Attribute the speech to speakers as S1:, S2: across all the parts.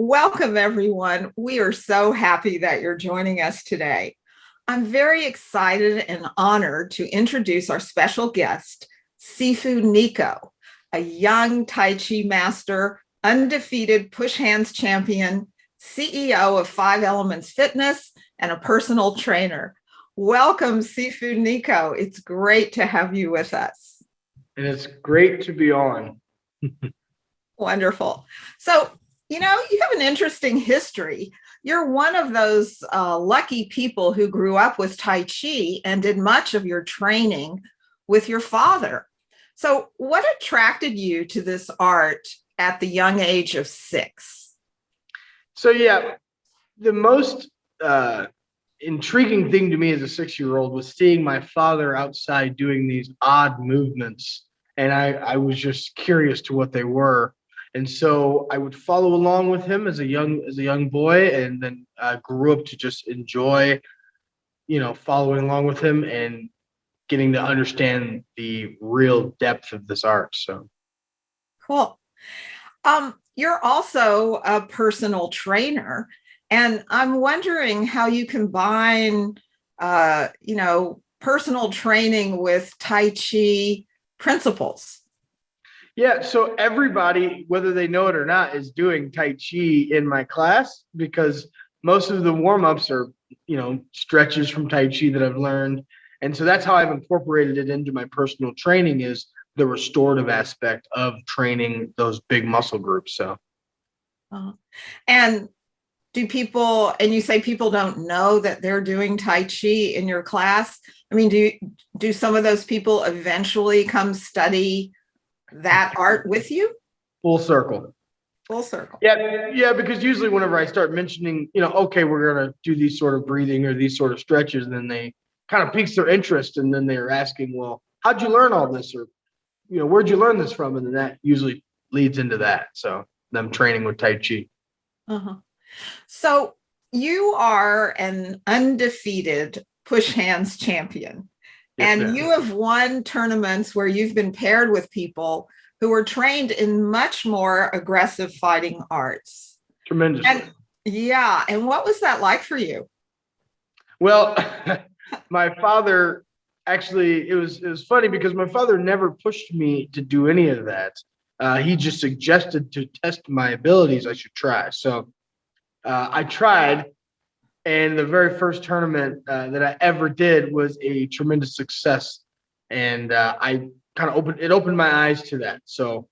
S1: Welcome, everyone. We are so happy that you're joining us today. I'm very excited and honored to introduce our special guest, SIFU Nikko, a young Tai Chi master, undefeated push hands champion, CEO of Five Elements Fitness, and a personal trainer. Welcome, SIFU Nikko. It's great to have you with us.
S2: And it's great to be on.
S1: Wonderful. So, you have an interesting history. You're one of those lucky people who grew up with Tai Chi and did much of your training with your father. So, what attracted you to this art at the young age of 6?
S2: So, yeah, the most intriguing thing to me as a 6-year-old was seeing my father outside doing these odd movements. And I was just curious to what they were. And so I would follow along with him as a young boy, and then grew up to just enjoy, following along with him and getting to understand the real depth of this art. So
S1: Cool. You're also a personal trainer, and I'm wondering how you combine, personal training with Tai Chi principles.
S2: yeah, so everybody, whether they know it or not, is doing Tai Chi in my class because most of the warm-ups are, stretches from Tai Chi that I've learned. And so that's how I've incorporated it into my personal training is the restorative aspect of training those big muscle groups. So
S1: Uh, and and you say people don't know that they're doing Tai Chi in your class? I mean, do some of those people eventually come study that art with you?
S2: full circle.
S1: Full circle.
S2: Yeah, because usually whenever I start mentioning, okay, we're gonna do these sort of breathing or these sort of stretches, then they kind of piques their interest, and then they're asking, well, how'd you learn all this, or where'd you learn this from? And then that usually leads into that. So them training with Tai Chi.
S1: Uh-huh. So you are an undefeated push hands champion,
S2: Yes,
S1: and
S2: ma'am.
S1: you have won tournaments where you've been paired with people who were trained in much more aggressive fighting arts.
S2: Tremendously.
S1: And yeah, and what was that like for you?
S2: Well, my father actually it was funny because my father never pushed me to do any of that. He just suggested to test my abilities I should try. So I tried, and the very first tournament that I ever did was a tremendous success, and I kind of opened my eyes to that. So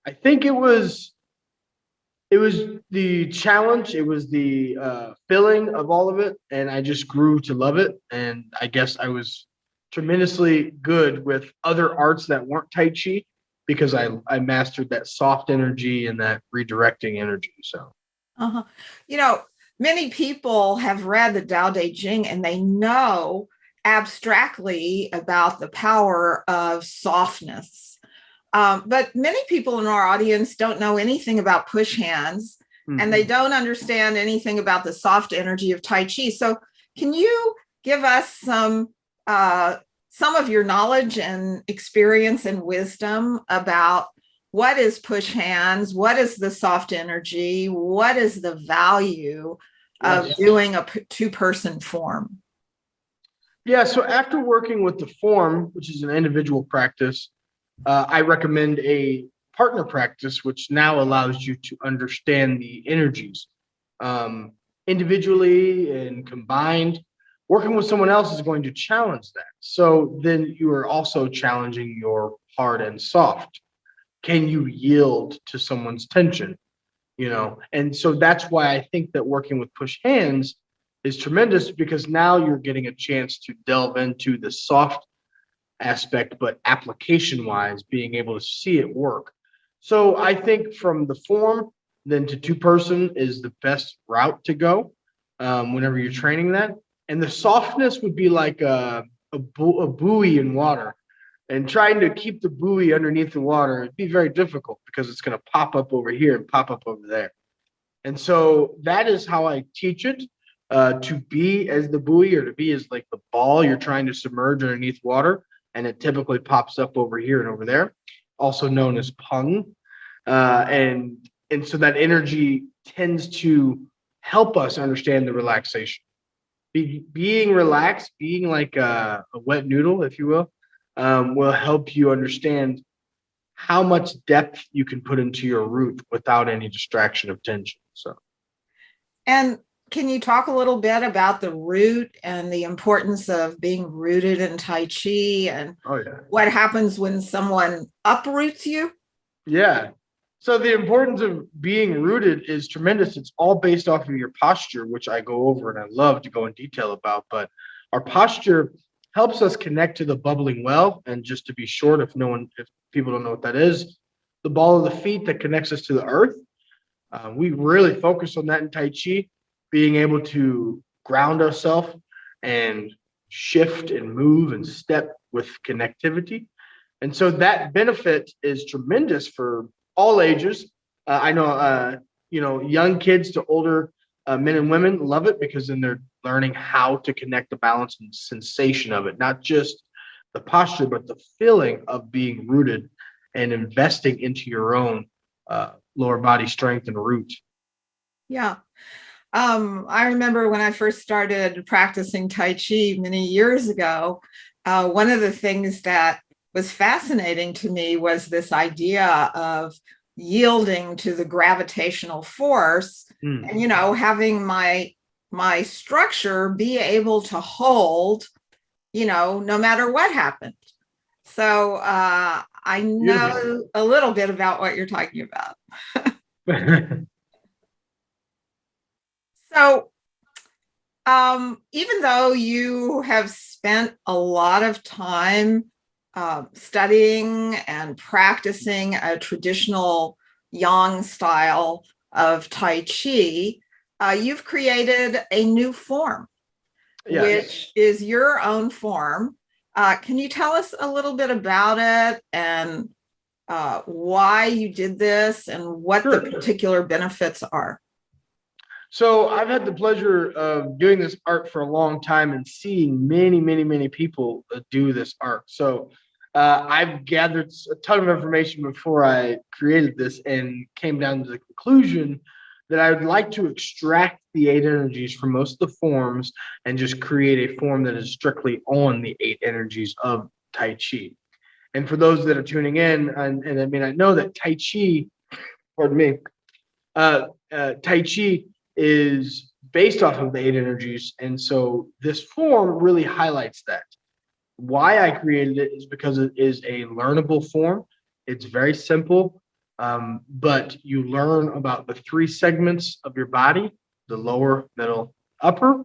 S2: I think it was the challenge, it was the filling of all of it, and I just grew to love it. And I guess I was tremendously good with other arts that weren't Tai Chi because I mastered that soft energy and that redirecting energy. So
S1: Uh-huh. You know, Many people have read the Tao Te Ching and they know abstractly about the power of softness. But many people in our audience don't know anything about push hands, and they
S2: mhm.
S1: don't understand anything about the soft energy of Tai Chi. So, can you give us some of your knowledge and experience and wisdom about what is push hands, what is the soft energy, what is the value of
S2: Yes.
S1: doing a two-person form?
S2: Yeah, so after working with the form, which is an individual practice, I recommend a partner practice, which now allows you to understand the energies individually and combined. Working with someone else is going to challenge that. So then you are also challenging your hard and soft. Can you yield to someone's tension? And so that's why I think that working with push hands is tremendous because now you're getting a chance to delve into the soft aspect, but application wise, being able to see it work. So I think from the form, then to two-person is the best route to go whenever you're training that. And the softness would be like a buoy in water. And trying to keep the buoy underneath the water, it'd be very difficult because it's going to pop up over here and pop up over there. And so that is how I teach it to be as the buoy or to be as like the ball you're trying to submerge underneath water. And it typically pops up over here and over there, also known as pung. And so that energy tends to help us understand the relaxation. Being relaxed, being like a wet noodle, if you will help you understand how much depth you can put into your root without any distraction of tension. So,
S1: And can you talk a little bit about the root and the importance of being rooted in Tai Chi and
S2: oh yeah,
S1: what happens when someone uproots you?
S2: yeah. So the importance of being rooted is tremendous. It's all based off of your posture, which I go over and I love to go in detail about. But our posture helps us connect to the bubbling well. And just to be short, if people don't know what that is, the ball of the feet that connects us to the earth. We really focus on that in Tai Chi, being able to ground ourselves and shift and move and step with connectivity. And so that benefit is tremendous for all ages. I know, young kids to older men and women love it because then they're learning how to connect the balance and sensation of it, not just the posture, but the feeling of being rooted and investing into your own lower body strength and root.
S1: Yeah. I remember when I first started practicing Tai Chi many years ago, one of the things that was fascinating to me was this idea of yielding to the gravitational force and, having my structure be able to hold, no matter what happened. So I
S2: Beautiful.
S1: know a little bit about what you're talking about. So even though you have spent a lot of time studying and practicing a traditional Yang style of Tai Chi, you've created a new form,
S2: Yes.
S1: which is your own form. Can you tell us a little bit about it and why you did this and what the
S2: Sure.
S1: particular benefits are?
S2: So I've had the pleasure of doing this art for a long time and seeing many, many, many people do this art. So I've gathered a ton of information before I created this and came down to the conclusion that I would like to extract the eight energies from most of the forms and just create a form that is strictly on the eight energies of Tai Chi. And for those that are tuning in, and I may not know that Tai Chi, pardon me, Tai Chi is based off of the eight energies. And so this form really highlights that. Why I created it is because it is a learnable form. It's very simple, but you learn about the three segments of your body, the lower, middle, upper,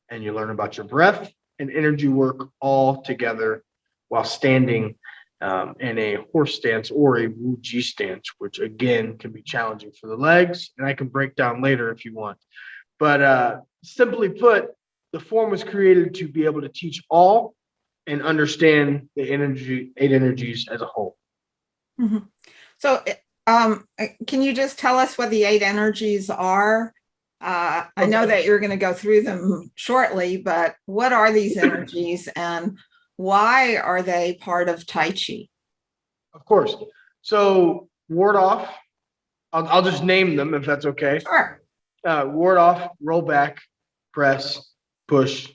S2: and you learn about your breath and energy work all together while standing in a horse stance or a Wu Ji stance, which again can be challenging for the legs. And I can break down later if you want. But simply put, the form was created to be able to teach all and understand the eight energies as a whole.
S1: Mm-hmm. So, can you just tell us what the eight energies are? I know that you're going to go through them shortly, but what are these energies and why are they part of Tai Chi?
S2: Of course. So ward off, I'll just name them if that's okay.
S1: Sure.
S2: Ward off, roll back, press, push.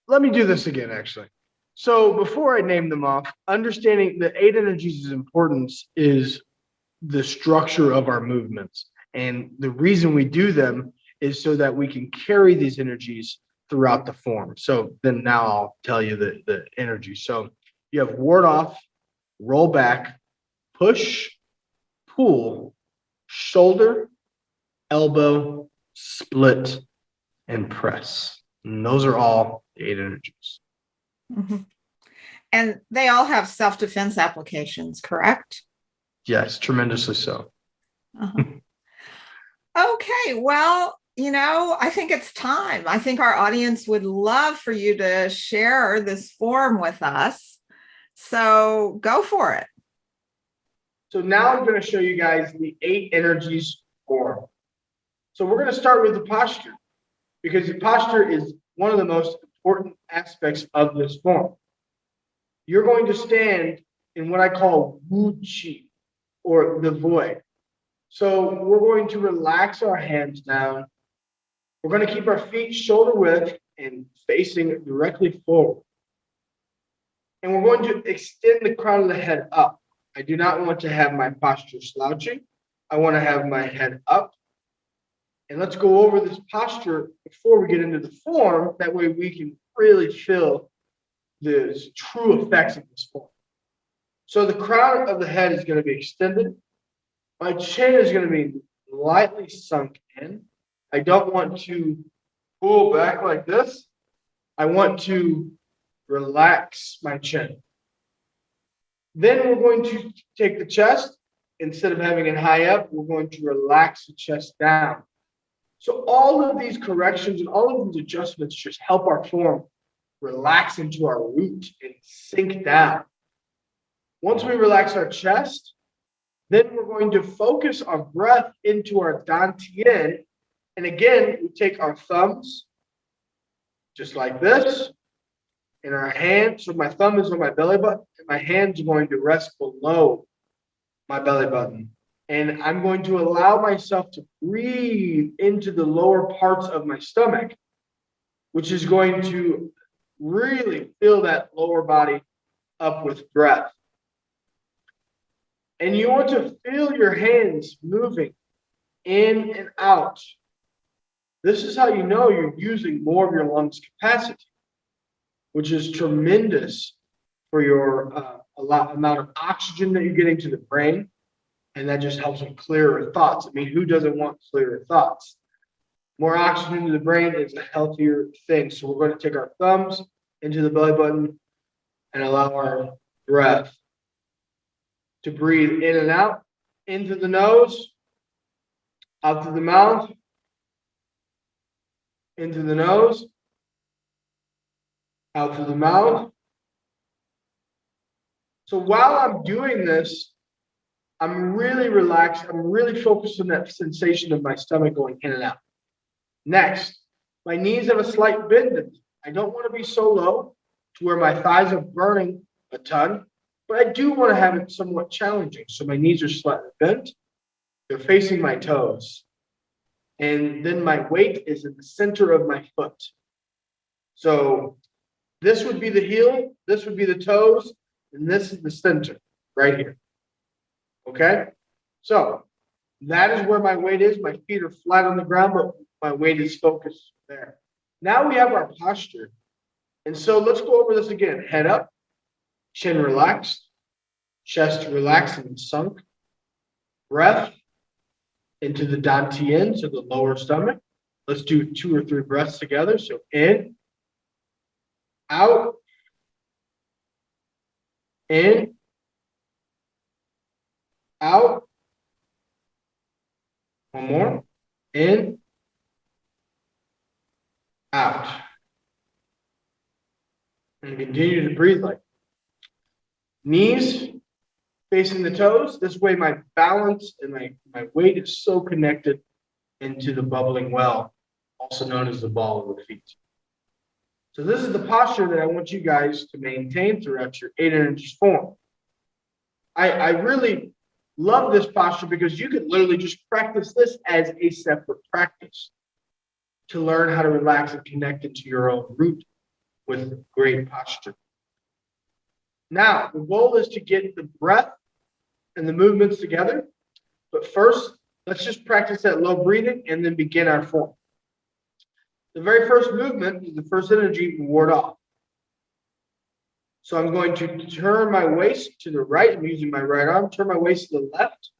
S2: Let me do this again, actually. So before I name them off, understanding the eight energies' importance is the structure of our movements. And the reason we do them is so that we can carry these energies throughout the form. So then now I'll tell you the energy. So you have ward off, roll back, push, pull, shoulder, elbow, split, and press. And those are all the eight energies.
S1: Mm-hmm. And they all have self-defense applications, correct?
S2: Yes, tremendously so.
S1: Uh-huh. Okay, well, I think it's time. I think our audience would love for you to share this form with us. So go for it.
S2: So now I'm going to show you guys the eight energies form. So we're going to start with the posture because the posture is one of the most important aspects of this form. You're going to stand in what I call Wu Chi or the void. So we're going to relax our hands down. We're going to keep our feet shoulder width and facing directly forward. And we're going to extend the crown of the head up. I do not want to have my posture slouching. I want to have my head up. And let's go over this posture before we get into the form. That way we can really feel the true effects of this form. So the crown of the head is going to be extended. My chin is going to be lightly sunk in. I don't want to pull back like this. I want to relax my chin. Then we're going to take the chest. Instead of having it high up, we're going to relax the chest down. So all of these corrections and all of these adjustments just help our form relax into our root and sink down. Once we relax our chest, then we're going to focus our breath into our dantian. And again, we take our thumbs just like this, and our hands, so my thumb is on my belly button, and my hands are going to rest below my belly button. And I'm going to allow myself to breathe into the lower parts of my stomach, which is going to really fill that lower body up with breath. And you want to feel your hands moving in and out. This is how you know you're using more of your lungs capacity, which is tremendous for your amount of oxygen that you're getting to the brain. And that just helps with clearer thoughts. I mean, who doesn't want clearer thoughts? More oxygen to the brain is a healthier thing. So we're going to take our thumbs into the belly button and allow our breath to breathe in and out, into the nose, out through the mouth, into the nose, out through the mouth. So while I'm doing this, I'm really relaxed. I'm really focused on that sensation of my stomach going in and out. Next, my knees have a slight bend. I don't want to be so low to where my thighs are burning a ton, but I do want to have it somewhat challenging. So my knees are slightly bent. They're facing my toes. And then my weight is in the center of my foot. So this would be the heel, this would be the toes, and this is the center right here. Okay? So that is where my weight is. My feet are flat on the ground, but my weight is focused there. Now we have our posture. And so let's go over this again. Head up, chin relaxed, chest relaxed and sunk. Breath into the dantian, so the lower stomach. Let's do 2 or 3 breaths together. So in, out, in, out. One more. In, out. And continue to breathe like knees facing the toes. This way my balance and my weight is so connected into the bubbling well, also known as the ball of the feet. So this is the posture that I want you guys to maintain throughout your 8 energies form. I really love this posture because you can literally just practice this as a separate practice to learn how to relax and connect into your own root with great posture. Now, the goal is to get the breath and the movements together. But first, let's just practice that low breathing and then begin our form. The very first movement is the first energy, ward off. So I'm going to turn my waist to the right. I'm using my right arm. Turn my waist to the left.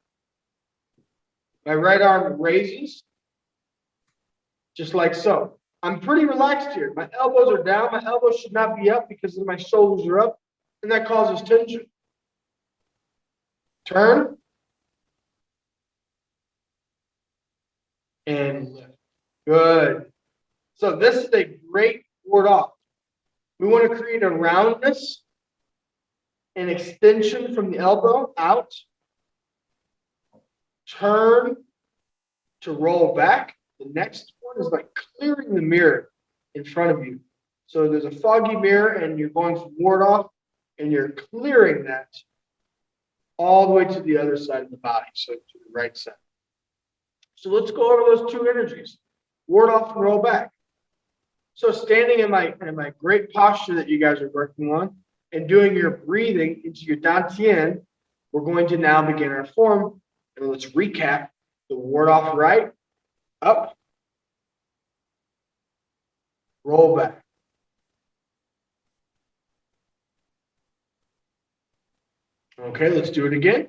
S2: My right arm raises, just like so. I'm pretty relaxed here. My elbows are down. My elbows should not be up because my shoulders are up, and that causes tension. Turn. And lift. Good. So this is a great ward off. We want to create a roundness, an extension from the elbow out. Turn to roll back. The next one is like clearing the mirror in front of you. So there's a foggy mirror and you're going to ward off and you're clearing that all the way to the other side of the body, so to the right side. So let's go over those two energies. Ward off and roll back. So standing in my great posture that you guys are working on and doing your breathing into your dantian, we're going to now begin our form. And let's recap the ward off right, up, roll back. Okay, let's do it again.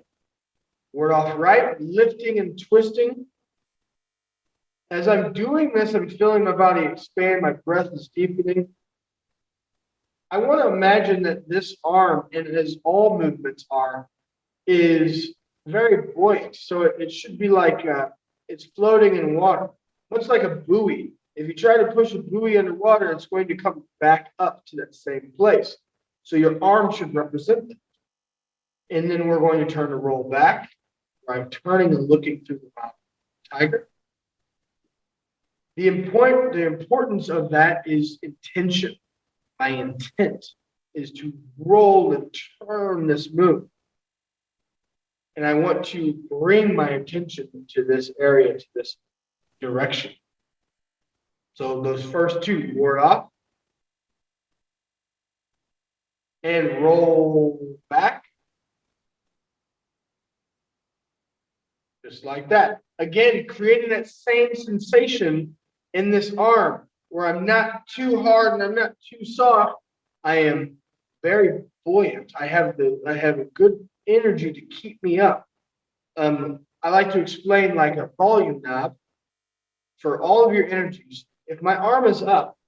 S2: Ward off right, lifting and twisting. As I'm doing this, I'm feeling my body expand, my breath is deepening. I want to imagine that this arm, and as all movements are, is very buoyant. So it should be like it's floating in water, much like a buoy. If you try to push a buoy underwater, it's going to come back up to that same place. So your arm should represent that. And then we're going to turn to roll back, where I'm turning and looking through the mouth of the tiger. The importance of that is intention. My intent is to roll and turn this move. And I want to bring my attention to this area, to this direction. So those first two, ward off and roll back. Just like that. Again, creating that same sensation in this arm where I'm not too hard and I'm not too soft. I am very buoyant. I have a good energy to keep me up. I like to explain like a volume knob for all of your energies. If my arm is up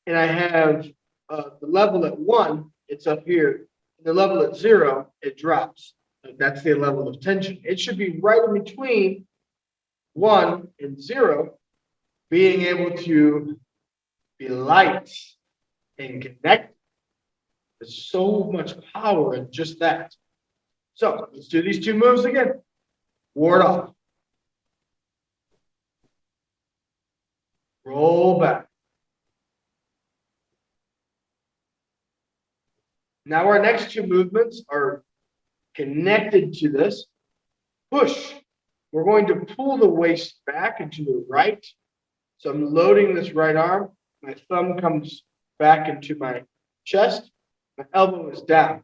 S2: and I have the level at 1, it's up here. The level at 0, it drops. That's the level of tension. It should be right in between 1 and 0, being able to be light and connected. There's so much power in just that. So let's do these two moves again. Ward off. Roll back. Now our next two movements are connected to this. Push. We're going to pull the waist back into the right. So I'm loading this right arm. My thumb comes back into my chest. My elbow is down.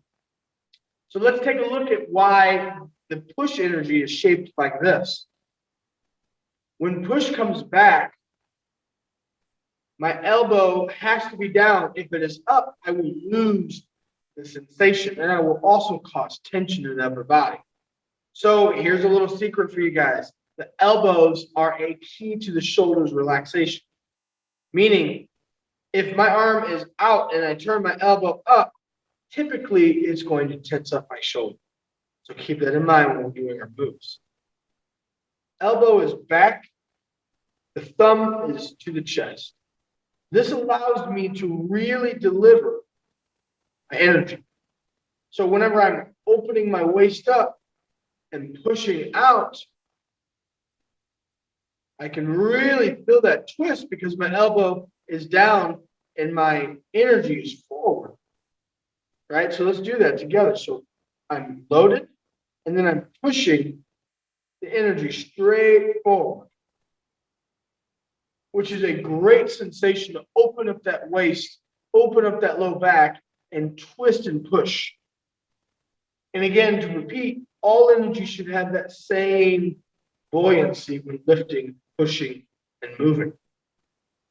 S2: So let's take a look at why the push energy is shaped like this. When push comes back, my elbow has to be down. If it is up, I will lose the sensation, and I will also cause tension in the upper body. So here's a little secret for you guys. The elbows are a key to the shoulders relaxation. Meaning, if my arm is out and I turn my elbow up, typically it's going to tense up my shoulder. So keep that in mind when we're doing our moves. Elbow is back. The thumb is to the chest. This allows me to really deliver my energy. So whenever I'm opening my waist up and pushing out, I can really feel that twist because my elbow is down and my energy is forward. Right? So let's do that together. So I'm loaded and then I'm pushing the energy straight forward, which is a great sensation to open up that waist, open up that low back, and twist and push. And again, to repeat, all energy should have that same buoyancy when lifting, pushing, and moving.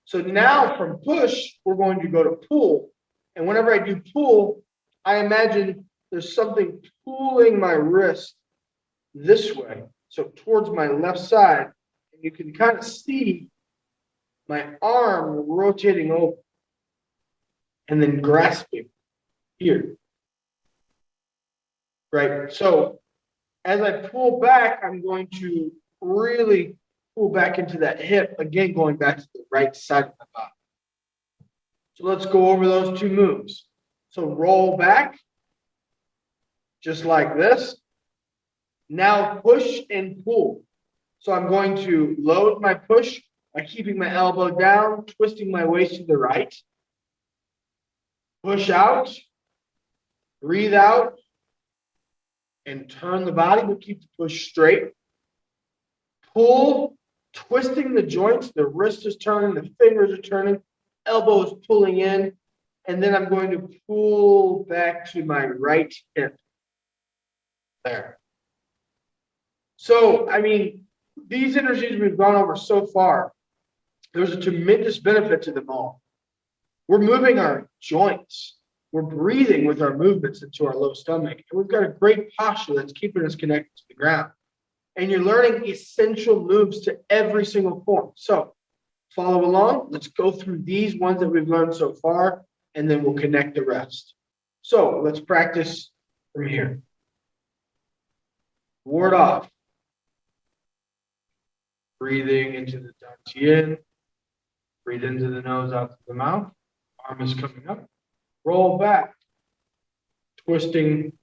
S2: So now from push, we're going to go to pull. And whenever I do pull, I imagine there's something pulling my wrist this way, so towards my left side. And you can kind of see my arm rotating over and then grasping here. Right? So as I pull back, I'm going to really pull back into that hip, again, going back to the right side of my body. So let's go over those two moves. So roll back, just like this. Now push and pull. So I'm going to load my push by keeping my elbow down, twisting my waist to the right. Push out, breathe out, and turn the body, but keep the push straight. Pull, twisting the joints, the wrist is turning, the fingers are turning, elbow is pulling in, and then I'm going to pull back to my right hip. There. So, I mean, these energies we've gone over so far, there's a tremendous benefit to them all. We're moving our joints. We're breathing with our movements into our low stomach. And we've got a great posture that's keeping us connected to the ground. And you're learning essential moves to every single form. So follow along. Let's go through these ones that we've learned so far, and then we'll connect the rest. So let's practice from here. Ward off. Breathing into the dantian. Breathe into the nose, out to the mouth. Arm is coming up. Roll back. Twisting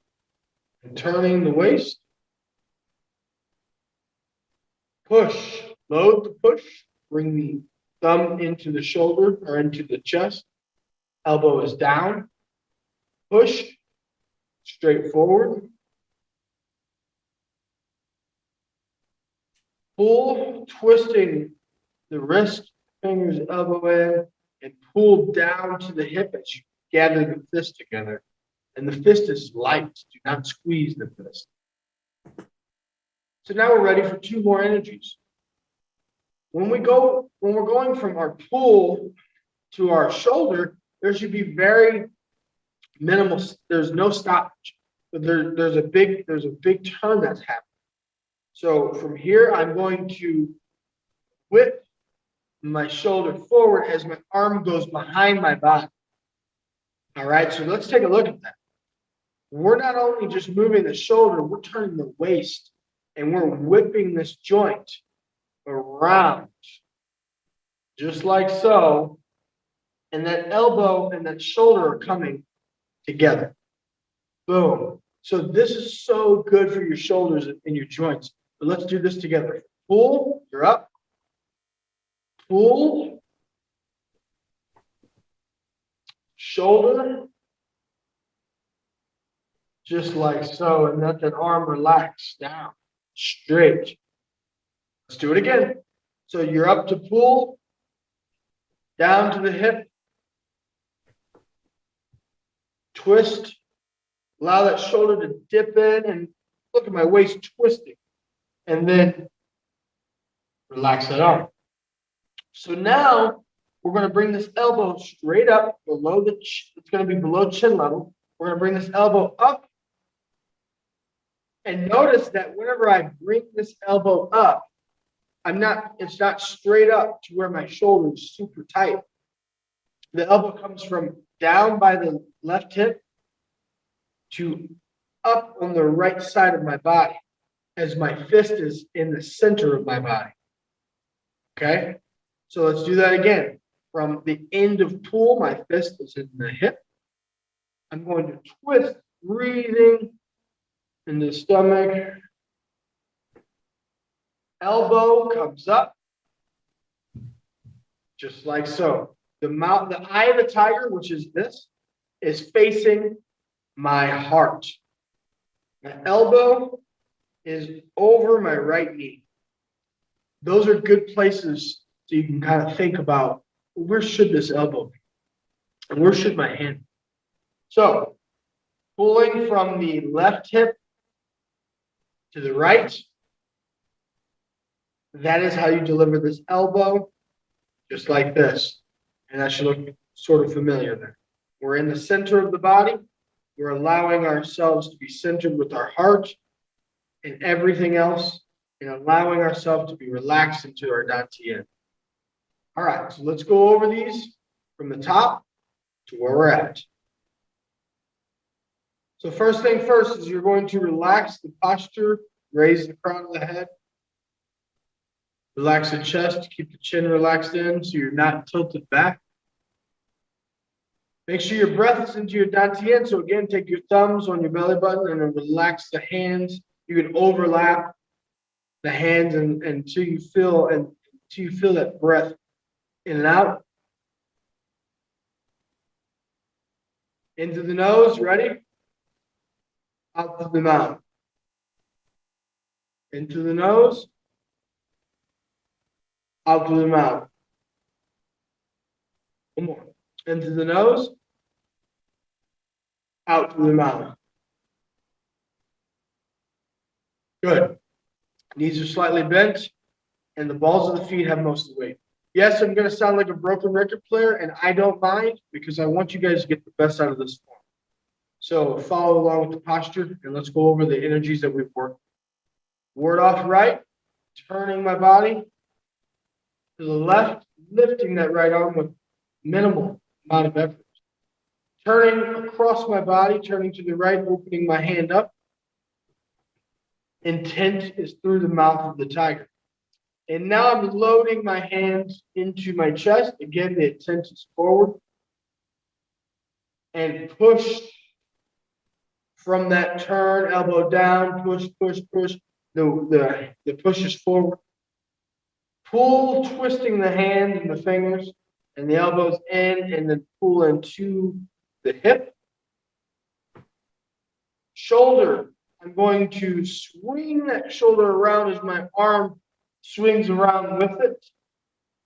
S2: and turning the waist. Push. Load the push. Bring the thumb into the shoulder or into the chest. Elbow is down. Push. Straight forward. Pull, twisting the wrist, fingers, elbow in, and pull down to the hip as you gather the fist together. And the fist is light. Do not squeeze the fist. So now we're ready for two more energies. When we're going from our pull to our shoulder, there should be very minimal. There's no stoppage, but there's a big turn that's happening. So from here, I'm going to whip my shoulder forward as my arm goes behind my body. All right, so let's take a look at that. We're not only just moving the shoulder, we're turning the waist, and we're whipping this joint around, just like so. And that elbow and that shoulder are coming together. Boom. So this is so good for your shoulders and your joints. But let's do this together. Pull, you're up. Pull. Shoulder. Just like so. And let that arm relax down. Straight. Let's do it again. So you're up to pull. Down to the hip. Twist. Allow that shoulder to dip in and look at my waist twisting. And then relax that arm. So now we're going to bring this elbow straight up below it's going to be below chin level. We're going to bring this elbow up. And notice that whenever I bring this elbow up, it's not straight up to where my shoulder is super tight. The elbow comes from down by the left hip to up on the right side of my body as my fist is in the center of my body. Okay? So let's do that again. From the end of pull, my fist is in the hip. I'm going to twist, breathing in the stomach. Elbow comes up, just like so. The eye of the tiger, which is this, is facing my heart. My elbow is over my right knee. Those are good places so you can kind of think about, where should this elbow be? And where should my hand be? So, pulling from the left hip to the right, that is how you deliver this elbow, just like this. And that should look sort of familiar there. We're in the center of the body. We're allowing ourselves to be centered with our heart and everything else, and allowing ourselves to be relaxed into our dantian. All right, so let's go over these from the top to where we're at. So first thing first is you're going to relax the posture, raise the crown of the head, relax the chest, keep the chin relaxed in so you're not tilted back. Make sure your breath is into your dantian. So again, take your thumbs on your belly button and then relax the hands. You can overlap the hands until you feel that breath in and out. Into the nose, ready? Out to the mouth. Into the nose. out through the mouth. One more. Into the nose, out through the mouth. Good. Knees are slightly bent, and the balls of the feet have most of the weight. Yes, I'm going to sound like a broken record player, and I don't mind because I want you guys to get the best out of this form. So follow along with the posture, and let's go over the energies that we've worked. Ward off right, turning my body to the left, lifting that right arm with minimal amount of effort. Turning across my body, turning to the right, opening my hand up. Intent is through the mouth of the tiger. And now I'm loading my hands into my chest. Again, the intent is forward. And push from that turn, elbow down, push, push, push. The push is forward. Pull, twisting the hand and the fingers and the elbows in, and then pull into the hip. Shoulder, I'm going to swing that shoulder around as my arm swings around with it.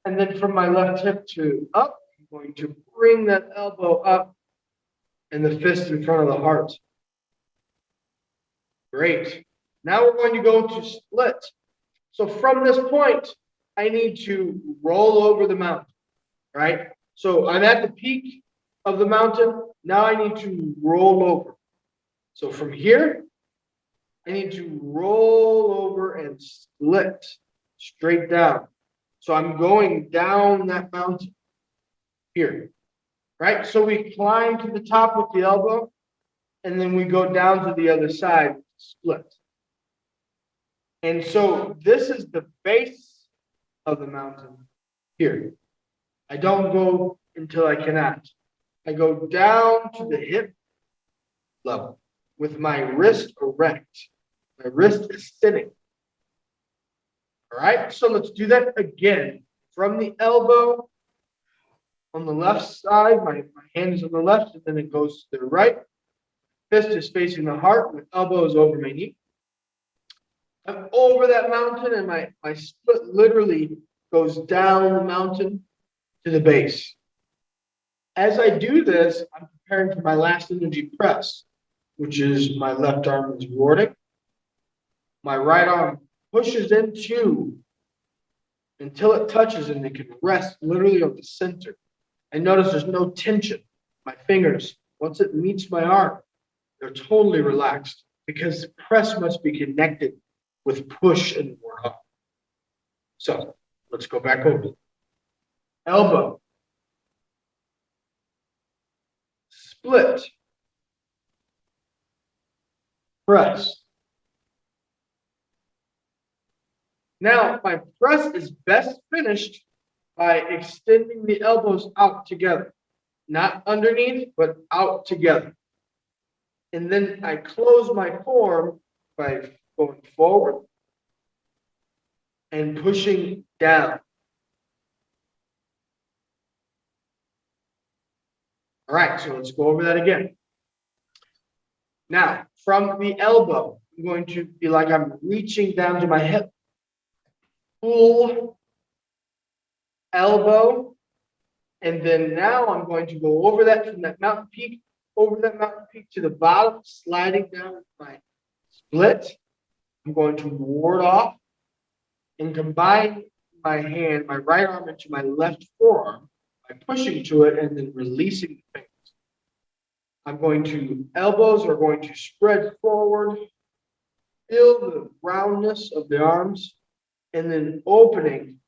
S2: And then from my left hip to up, I'm going to bring that elbow up and the fist in front of the heart. Great. Now we're going to go to split. So from this point, I need to roll over the mountain, right? So I'm at the peak of the mountain. Now I need to roll over. So from here, I need to roll over and split straight down. So I'm going down that mountain here, right? So we climb to the top with the elbow, and then we go down to the other side, split. And so this is the base of the mountain here. I don't go until I cannot. I go down to the hip level with my wrist erect. My wrist is sitting. All right, so let's do that again. From the elbow on the left side, my hand is on the left, and then it goes to the right. Fist is facing the heart with elbows over my knee. I'm over that mountain, and my split literally goes down the mountain to the base. As I do this, I'm preparing for my last energy press, which is my left arm is warding. My right arm pushes into until it touches, and it can rest literally on the center. And notice there's no tension. My fingers, once it meets my arm, they're totally relaxed because the press must be connected with push and ward off. So let's go back over. Elbow. Split. Press. Now, my press is best finished by extending the elbows out together. Not underneath, but out together. And then I close my form by going forward and pushing down. All right, so let's go over that again. Now, from the elbow, I'm going to be like I'm reaching down to my hip. Pull, elbow, and then now I'm going to go over that from that mountain peak, over that mountain peak to the bottom, sliding down my split. I'm going to ward off and combine my hand, my right arm into my left forearm by pushing to it and then releasing the fingers. I'm going to, elbows are going to spread forward, feel the roundness of the arms, and then opening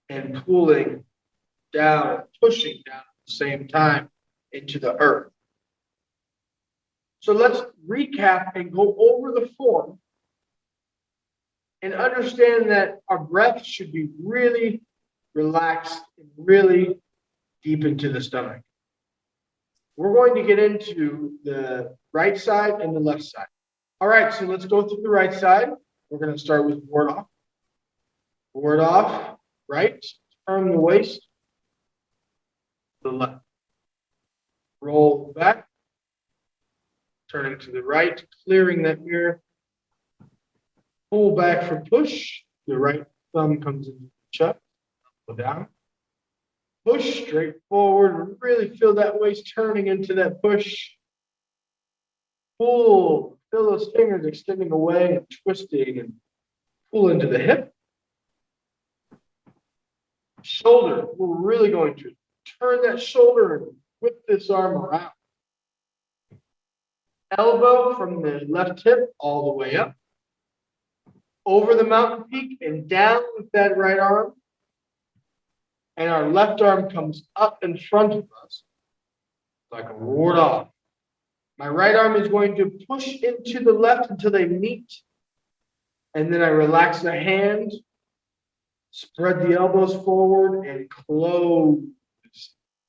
S2: and pulling down, pushing down at the same time into the earth. So let's recap and go over the form and understand that our breath should be really relaxed and really deep into the stomach. We're going to get into the right side and the left side. All right, so let's go through the right side. We're going to start with ward off. Ward off, right, turn the waist to the left. Roll back, turning to the right, clearing that mirror. Pull back for push, to the right, thumb comes into the chest, go down. Push straight forward. Really feel that waist turning into that push. Pull. Feel those fingers extending away and twisting and pull into the hip. Shoulder. We're really going to turn that shoulder and whip this arm around. Elbow from the left hip all the way up. Over the mountain peak and down with that right arm. And our left arm comes up in front of us like a ward off. My right arm is going to push into the left until they meet. And then I relax the hand, spread the elbows forward, and close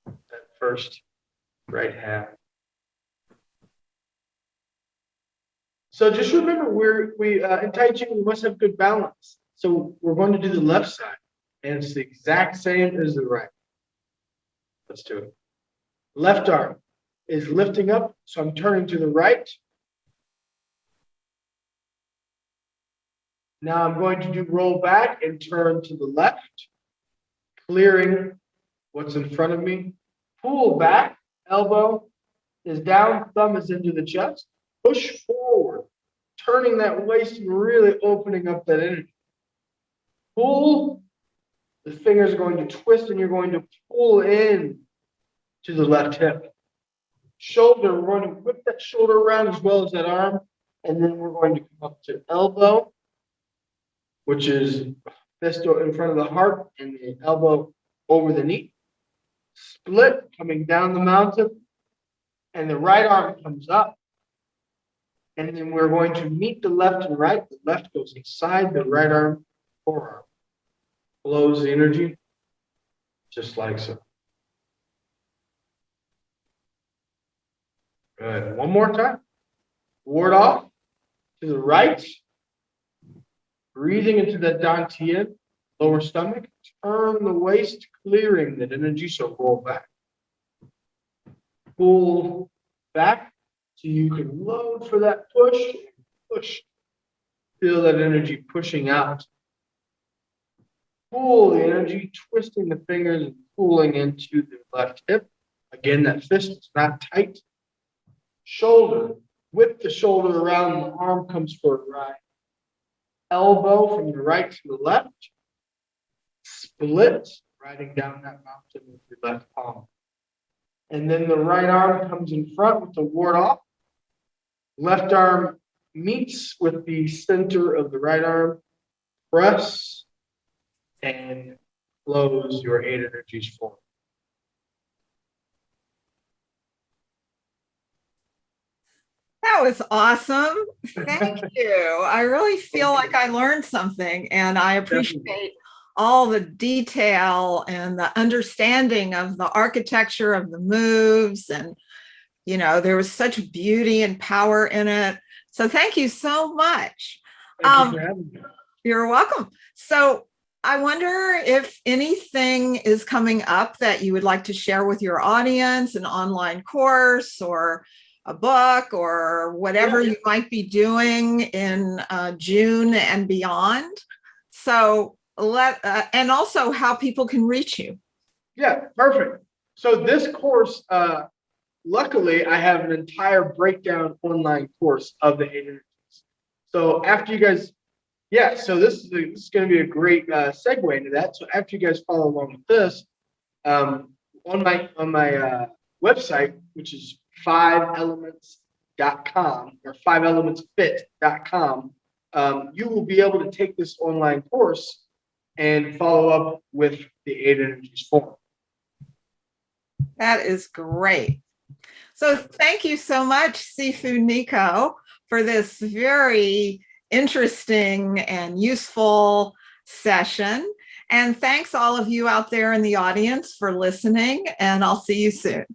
S2: that first right half. So just remember, in Tai Chi, we must have good balance. So we're going to do the left side. And it's the exact same as the right. Let's do it. Left arm is lifting up, so I'm turning to the right. Now I'm going to do roll back and turn to the left, clearing what's in front of me. Pull back, elbow is down, thumb is into the chest. Push forward, turning that waist and really opening up that energy. Pull. The fingers are going to twist and you're going to pull in to the left hip. Shoulder, we're going to whip that shoulder around as well as that arm. And then we're going to come up to elbow, which is fist in front of the heart and the elbow over the knee. Split, coming down the mountain. And the right arm comes up. And then we're going to meet the left and right. The left goes inside the right arm, forearm. Flows the energy, just like so. Good. One more time. Ward off to the right. Breathing into that dantian, lower stomach. Turn the waist, clearing that energy, so roll back. Pull back so you can load for that push. Push. Feel that energy pushing out. Pull the energy, twisting the fingers and pulling into the left hip. Again, that fist is not tight. Shoulder, whip the shoulder around, the arm comes forward right. Elbow from the right to the left. Split, riding down that mountain with your left palm. And then the right arm comes in front with the ward off. Left arm meets with the center of the right arm. Press. And close your 8 energies forward.
S1: That was awesome. Thank you. I really feel like I learned something, and I appreciate all the detail and the understanding of the architecture of the moves. And, there was such beauty and power in it. So thank you so much.
S2: Thank you for having me.
S1: You're welcome. So I wonder if anything is coming up that you would like to share with your audience, an online course or a book or whatever you might be doing in June and beyond. So and also how people can reach you.
S2: Yeah, perfect. So this course, luckily, I have an entire breakdown online course of the 8 energies. So after you guys, so this is going to be a great segue into that. So after you guys follow along with this, on my website, which is 5elements.com or 5elementsfit.com, you will be able to take this online course and follow up with the 8 energies form.
S1: That is great. So thank you so much, SIFU Niko, for this very interesting and useful session. And thanks all of you out there in the audience for listening, and I'll see you soon.